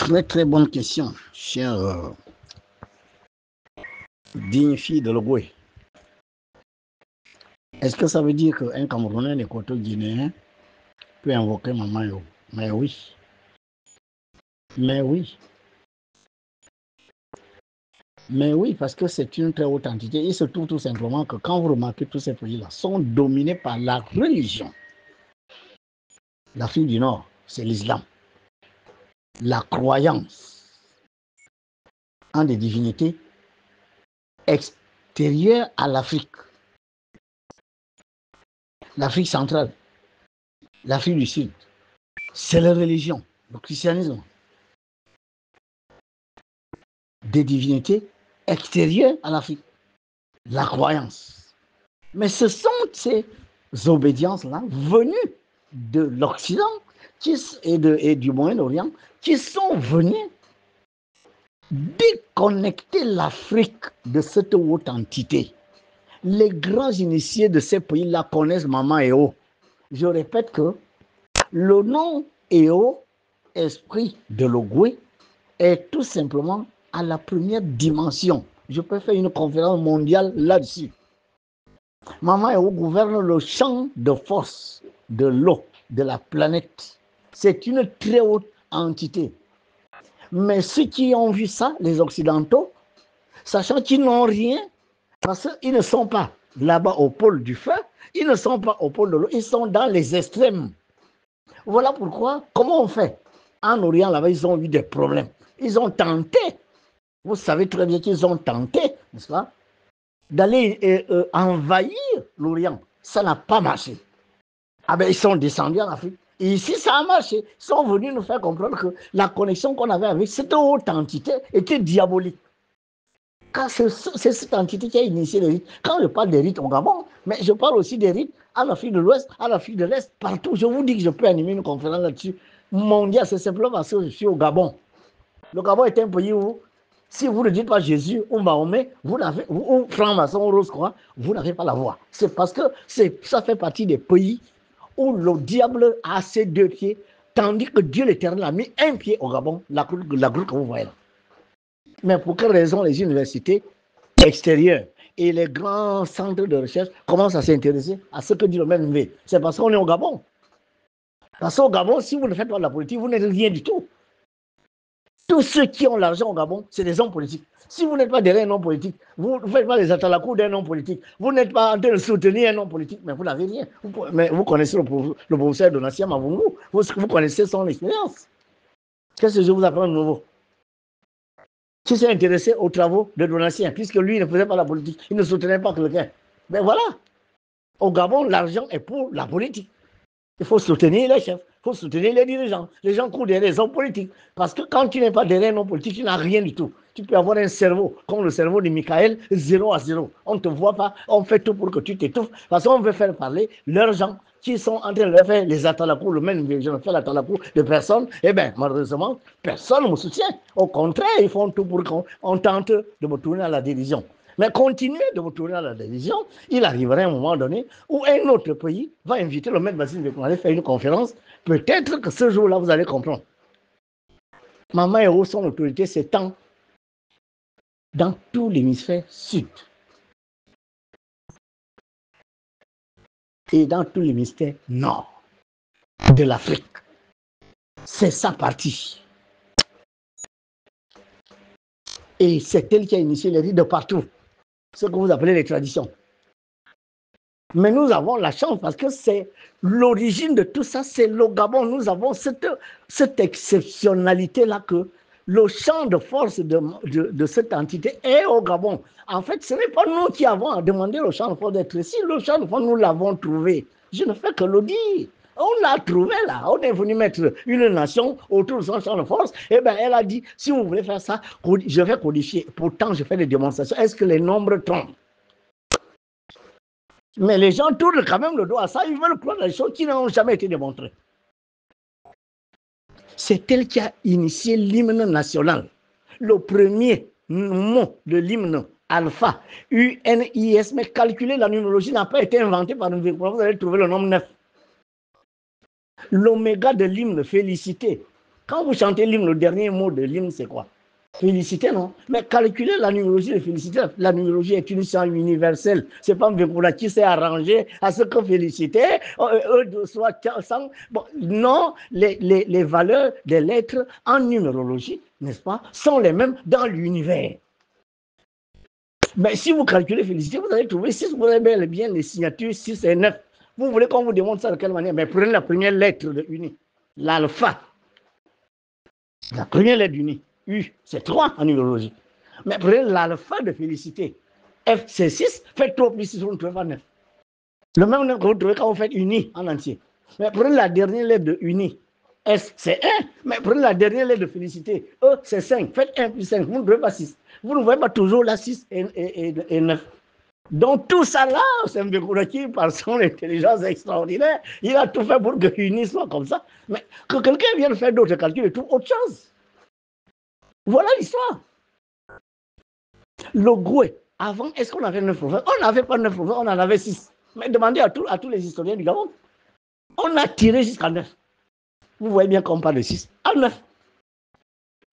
Très très bonne question, chère digne fille de l'Ogoué. Est-ce que ça veut dire qu'un Camerounais, un Équato-Guinéen peut invoquer Maman Yo? Mais oui. Mais oui. Mais oui, parce que c'est une très haute entité. Il se trouve tout simplement que quand vous remarquez tous ces pays-là sont dominés par la religion. L'Afrique du Nord, c'est l'islam. La croyance en des divinités extérieures à l'Afrique. L'Afrique centrale, l'Afrique du Sud, c'est la religion, le christianisme. Des divinités extérieures à l'Afrique, la croyance. Mais ce sont ces obédiences-là venues de l'Occident et du Moyen-Orient qui sont venues déconnecter l'Afrique de cette haute entité. Les grands initiés de ces pays-là connaissent Maman Eo. Je répète que le nom Eo, esprit de l'Ogoué, est tout simplement à la première dimension. Je peux faire une conférence mondiale là-dessus. Maman Eo gouverne le champ de force de l'eau, de la planète. C'est une très haute entité. Mais ceux qui ont vu ça, les Occidentaux, sachant qu'ils n'ont rien, parce qu'ils ne sont pas là-bas au pôle du feu, ils ne sont pas au pôle de l'eau, ils sont dans les extrêmes. Voilà pourquoi, comment on fait? En Orient, là-bas, ils ont eu des problèmes. Ils ont tenté, vous savez très bien qu'ils ont tenté, n'est-ce pas, d'aller envahir l'Orient. Ça n'a pas marché. Ah ben, ils sont descendus en Afrique. Et ici, ça a marché. Ils sont venus nous faire comprendre que la connexion qu'on avait avec cette haute entité était diabolique. Car c'est cette entité qui a initié les rites. Quand je parle des rites au Gabon, mais je parle aussi des rites en Afrique de l'Ouest, en Afrique de l'Est, partout. Je vous dis que je peux animer une conférence là-dessus mondiale. C'est simplement parce que je suis au Gabon. Le Gabon est un pays où, si vous ne dites pas Jésus ou Mahomet, ou franc-maçon ou rose-croix, vous n'avez pas la voix. C'est parce que ça fait partie des pays où le diable a ses deux pieds, tandis que Dieu l'Éternel a mis un pied au Gabon, la groupe que vous voyez là. Mais pour quelle raison les universités extérieures et les grands centres de recherche commencent à s'intéresser à ce que dit le MNV? C'est parce qu'on est au Gabon. Parce qu'au Gabon, si vous ne faites pas de la politique, vous n'êtes rien du tout. Tous ceux qui ont l'argent au Gabon, c'est des hommes politiques. Si vous n'êtes pas derrière un homme politique, vous ne faites pas les atalakou d'un homme politique, vous n'êtes pas en train de soutenir un homme politique, mais vous n'avez rien. Mais vous connaissez le professeur Donatien Mavungu, vous connaissez son expérience. Qu'est-ce que je vous apprends de nouveau? Qui s'est intéressé aux travaux de Donatien, puisque lui ne faisait pas la politique, il ne soutenait pas quelqu'un. Mais voilà, au Gabon, l'argent est pour la politique. Il faut soutenir les chefs, il faut soutenir les dirigeants. Les gens courent derrière les hommes politiques. Parce que quand tu n'es pas derrière un homme politique, tu n'as rien du tout. Tu peux avoir un cerveau comme le cerveau de Michael, 0 à 0. On ne te voit pas, on fait tout pour que tu t'étouffes. Parce qu'on veut faire parler leurs gens qui sont en train de faire les atalakou, le même je ne fais l'atalakou de personne. Eh bien, malheureusement, personne ne me soutient. Au contraire, ils font tout pour qu'on tente de me tourner à la dérision. Mais continuez de vous tourner à la télévision, il arrivera un moment donné où un autre pays va inviter le maître Bassine de aller faire une conférence. Peut-être que ce jour-là, vous allez comprendre. Maman Eo, son autorité s'étend dans tout l'hémisphère sud et dans tout l'hémisphère nord de l'Afrique. C'est sa partie. Et c'est elle qui a initié les rites de partout, ce que vous appelez les traditions. Mais nous avons la chance parce que c'est l'origine de tout ça, c'est le Gabon. Nous avons cette exceptionnalité-là que le champ de force de cette entité est au Gabon. En fait, ce n'est pas nous qui avons demandé le champ de force d'être ici. Le champ de force, nous l'avons trouvé. Je ne fais que le dire. On l'a trouvé là. On est venu mettre une nation autour de son champ de force. Eh bien, elle a dit, si vous voulez faire ça, je vais codifier. Pourtant, je fais des démonstrations. Est-ce que les nombres trompent? Mais les gens tournent quand même le dos à ça, ils veulent croire des choses qui n'ont jamais été démontrées. C'est elle qui a initié l'hymne national. Le premier mot de l'hymne alpha, UNIS, mais calculer la numérologie n'a pas été inventé par une vous allez trouver le nombre 9. L'oméga de l'hymne, félicité, Quand vous chantez l'hymne, le dernier mot de l'hymne, c'est quoi? Félicité, non? Mais calculer la numérologie de félicité, la numérologie est une science universelle. C'est pas Mvekula qui s'est arrangé à ce que félicité, soit 100. Bon, non, les valeurs des lettres en numérologie, n'est-ce pas, sont les mêmes dans l'univers. Mais si vous calculez félicité, vous allez trouver 6, vous avez bien les signatures 6 et 9. Vous voulez qu'on vous démontre ça de quelle manière? Mais prenez la première lettre de uni, l'alpha. La première lettre d'uni, U, c'est 3 en numérologie. Mais prenez l'alpha de félicité. F, c'est 6, faites 3 plus 6, vous ne trouvez pas 9. Le même nombre que vous trouvez quand vous faites uni en entier. Mais prenez la dernière lettre de uni. S, c'est 1. Mais prenez la dernière lettre de félicité. E, c'est 5. Faites 1 plus 5. Vous ne trouvez pas 6. Vous ne voyez pas toujours la 6 et 9. Donc tout ça là, c'est Mvekula qui, par son intelligence extraordinaire, il a tout fait pour que uni soit comme ça. Mais que quelqu'un vienne faire d'autres calculs et tout autre chose. Voilà l'histoire. Le Goué, avant, est-ce qu'on avait 9 provinces? On n'avait pas 9 provinces, on en avait 6. Mais demandez à tous les historiens du Gabon. On a tiré jusqu'à 9. Vous voyez bien qu'on parle de 6 à 9.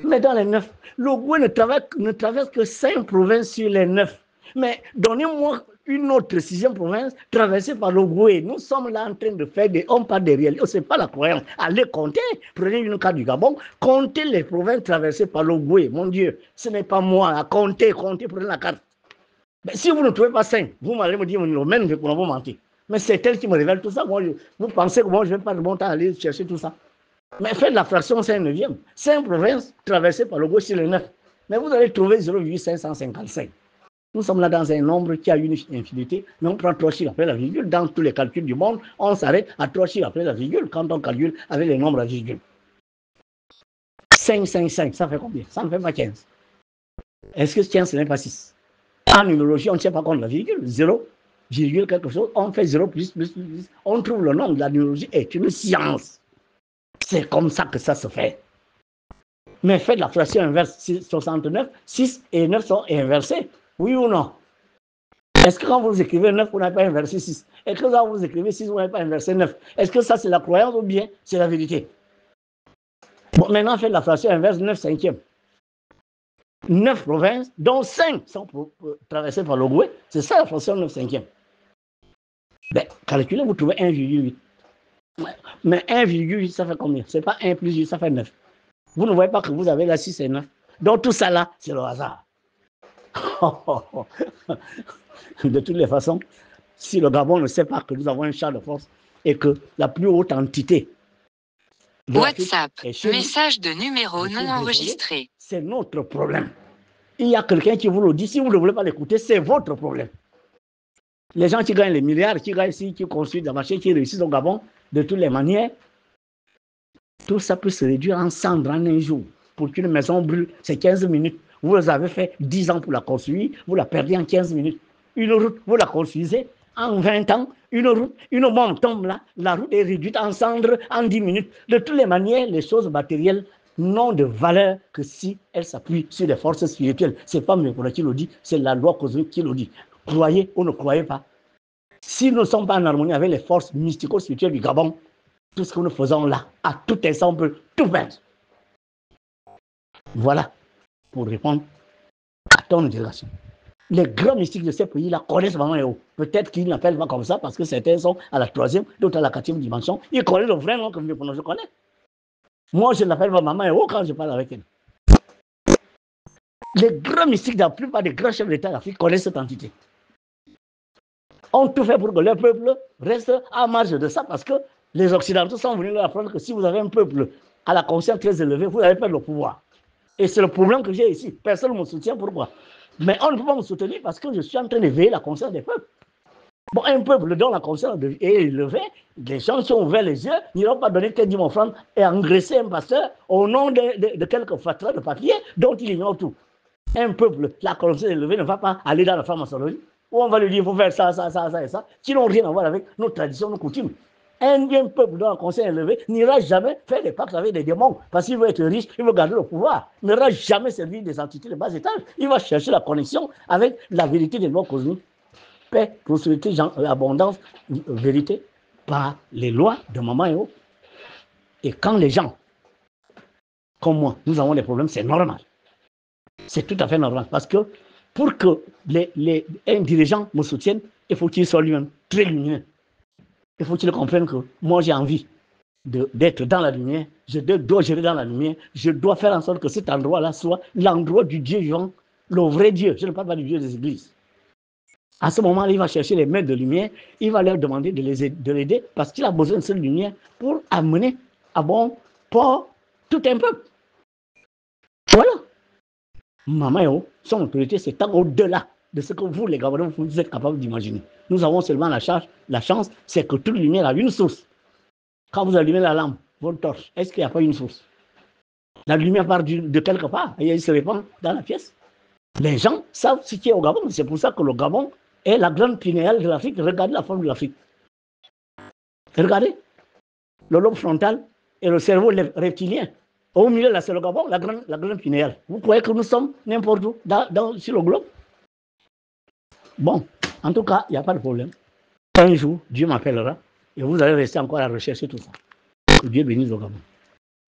Mais dans les 9, le Goué ne traverse que 5 provinces sur les 9. Mais donnez-moi une autre 6e province traversée par le Goué. Nous sommes là en train de faire on parle des réalités. Ce n'est pas la croyance. Allez compter. Prenez une carte du Gabon. Comptez les provinces traversées par le Goué. Mon Dieu, ce n'est pas moi. À compter, prenez la carte. Mais si vous ne trouvez pas 5, vous allez me dire, même que vous mentir. Mais c'est elle qui me révèle tout ça. Moi, vous pensez que moi, je ne vais pas de bon temps aller chercher tout ça. Mais faites la fraction 5 neuvième. 5 provinces traversées par le Goué sur les 9. Mais vous allez trouver 0,555. Nous sommes là dans un nombre qui a une infinité, mais on prend 3 chiffres après la virgule. Dans tous les calculs du monde, on s'arrête à 3 chiffres après la virgule quand on calcule avec les nombres à virgule. 5, 5, 5, ça fait combien? Ça ne fait pas 15. Est-ce que 15, ce n'est pas 6? En numérologie, on ne tient pas compte de la virgule. 0, virgule quelque chose, on fait 0 plus. On trouve le nombre. La numérologie est une science. C'est comme ça que ça se fait. Mais faites la fraction inverse. 69, 6 et 9 sont inversés. Oui ou non? Est-ce que quand vous écrivez 9, vous n'avez pas inversé 6? Est-ce que quand vous écrivez 6, vous n'avez pas inversé 9? Est-ce que ça, c'est la croyance ou bien c'est la vérité? Bon, maintenant, faites la fraction inverse 9 cinquièmes. 9 provinces, dont 5 sont traversées par le Goué. C'est ça la fraction 9 cinquièmes. Ben, calculez, vous trouvez 1,8. Mais 1,8, ça fait combien? Ce n'est pas 1 plus 8, ça fait 9. Vous ne voyez pas que vous avez la 6 et 9. Donc tout ça là, c'est le hasard. De toutes les façons, si le Gabon ne sait pas que nous avons un champ de force et que la plus haute entité WhatsApp, message de numéro non enregistré. C'est notre problème. Il y a quelqu'un qui vous le dit. Si vous ne voulez pas l'écouter, c'est votre problème. Les gens qui gagnent les milliards, qui gagnent ici, qui construisent des marchés, qui réussissent au Gabon, de toutes les manières, tout ça peut se réduire en cendres en un jour. Pour qu'une maison brûle, c'est 15 minutes. Vous avez fait 10 ans pour la construire, vous la perdez en 15 minutes. Une route, vous la construisez en 20 ans. Une route, une bombe tombe là, la route est réduite en cendres en 10 minutes. De toutes les manières, les choses matérielles n'ont de valeur que si elles s'appuient sur les forces spirituelles. Ce n'est pas Mvekula qui le dit, c'est la loi cosmique qui le dit. Croyez ou ne croyez pas. Si nous ne sommes pas en harmonie avec les forces mystico-spirituelles du Gabon, tout ce que nous faisons là, à tout instant, on peut tout perdre. Voilà, pour répondre à ton interrogation. Les grands mystiques de ces pays-là connaissent Maman Eo. Peut-être qu'ils n'appellent pas comme ça parce que certains sont à la 3e, d'autres à la 4e dimension. Ils connaissent le vrai nom que je connais. Moi, je ne l'appelle pas Maman Eo quand je parle avec elle. Les grands mystiques de la plupart des grands chefs d'État d'Afrique connaissent cette entité. On tout fait pour que le peuple reste à marge de ça parce que les Occidentaux sont venus leur apprendre que si vous avez un peuple à la conscience très élevée, vous allez perdre le pouvoir. Et c'est le problème que j'ai ici. Personne ne me soutient. Pourquoi? Mais on ne peut pas me soutenir parce que je suis en train d'éveiller la conscience des peuples. Bon, un peuple dont la conscience est élevée, les gens qui ont ouvert les yeux n'iront pas donner 15 000 francs et engraisser un pasteur au nom de quelques fatras de papier dont il ignore tout. Un peuple, la conscience élevée ne va pas aller dans la franc-maçonnerie où on va lui dire il faut faire ça, ça, ça, ça et ça, qui n'ont rien à voir avec nos traditions, nos coutumes. Un peuple dont la conscience élevée n'ira jamais faire des pactes avec des démons parce qu'il veut être riche, il veut garder le pouvoir. Il n'ira jamais servir des entités de bas étage. Il va chercher la connexion avec la vérité des lois cosmiques. Paix, prospérité, abondance, vérité, par les lois de Maman Eo. Et quand les gens comme moi, nous avons des problèmes, c'est normal. C'est tout à fait normal. Parce que pour que un dirigeant me soutienne, il faut qu'il soit lui-même très lumineux. Il faut qu'il comprenne que moi, j'ai envie d'être dans la lumière, je dois gérer dans la lumière, je dois faire en sorte que cet endroit-là soit l'endroit du Dieu vivant, le vrai Dieu. Je ne parle pas du Dieu des églises. À ce moment-là, il va chercher les maîtres de lumière, il va leur demander de l'aider parce qu'il a besoin de cette lumière pour amener à bon port tout un peuple. Voilà. Maman Eo, son autorité, c'est tant au-delà de ce que vous, les Gabonais, vous êtes capables d'imaginer. Nous avons seulement la chance, c'est que toute lumière a une source. Quand vous allumez la lampe, votre torche, est-ce qu'il n'y a pas une source? La lumière part de quelque part et elle se répand dans la pièce. Les gens savent ce qui est au Gabon. C'est pour ça que le Gabon est la grande pinéale de l'Afrique. Regardez la forme de l'Afrique. Regardez. Le lobe frontal et le cerveau reptilien. Au milieu, là, c'est le Gabon, la grande pinéale. Vous croyez que nous sommes n'importe où sur le globe? Bon, en tout cas, il n'y a pas de problème. Un jour, Dieu m'appellera et vous allez rester encore à rechercher tout ça. Que Dieu bénisse le Gabon.